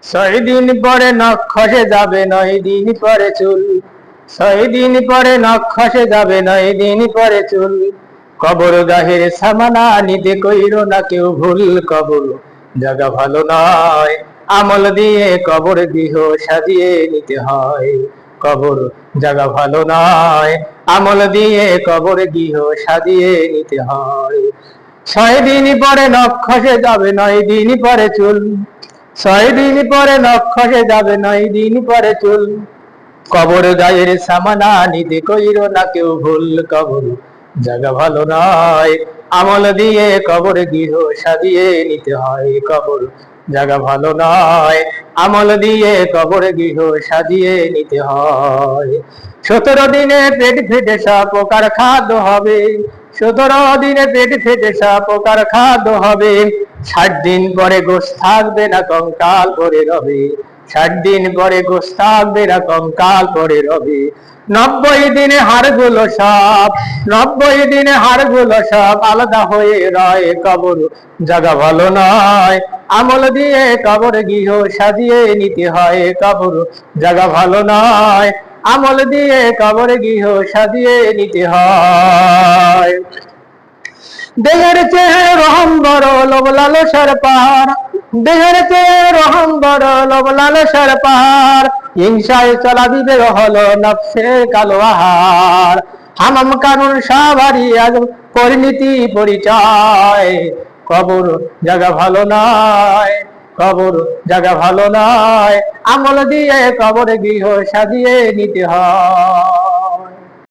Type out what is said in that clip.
ছয় দিন পরে নখ খসে যাবে, 9 দিন পরে চুল। 6 দিন পরে নখ খসে যাবে, 9 দিন পরে চুল। কবর গাহের সামানা নিতে কইরো না কেউ ভুল। কবর জায়গা ভালো নয়, আমল দিয়ে কবর গৃহ সাজিয়ে নিতে হয়। কবর জায়গা ভালো নয়, আমল দিয়ে কবর গৃহ সাজিয়ে নিতে হয়। 6 দিন পরে নখ খসে যাবে, 9 দিন পরে চুল। 6 দিন পরে নখ খসে যাবে, 9 দিন পরে চুল। কবর গায়ের সামানা নিতে কইরো না কেউ ভুল। কবর জায়গা ভালো নয়, আমল দিয়ে কবর গৃহ সাজিয়ে নিতে হয়। কবর জায়গা ভালো নয়, আমল দিয়ে কবর গৃহ সাজিয়ে নিতে হয়। 17 দিনে পেট ফেটে সব প্রকার খাদ্য হবে। 17 দিনে পেট ফেটে সব প্রকার খাদ্য হবে। 60 দিন পরে গোশ থাকবে না, কঙ্কাল পড়ে রবে। 60 দিন পরে গোশ থাকবে না, কঙ্কাল পড়ে রবে। 90 দিনে হাড়গুলো সব, 90 দিনে হাড়গুলো সব আলাদা হয়ে রয়। কবর জায়গা ভালো নয়, আমল দিয়ে কবর গৃহ সাজিয়ে নিতে হয়। কবর জায়গা ভালো নয়, আমল দিয়ে কবর গৃহ সাজিয়ে নিতে হয়। দেহের চেয়ে রহম বড়, লোভ লালসার পাহাড়। দেহের চেয়ে রহম বড়, লোভ লালসার পাহাড়। হিংসায় চলা বিবেক হলো নফসের কালো আহার। হামাম কানুন সবারই আজ পরিণতি পরিচয়। কবর জায়গা ভালো নয়, কবর জায়গা ভালো নয়, আমল দিয়ে কবর গৃহ সাজিয়ে নিতে হয়।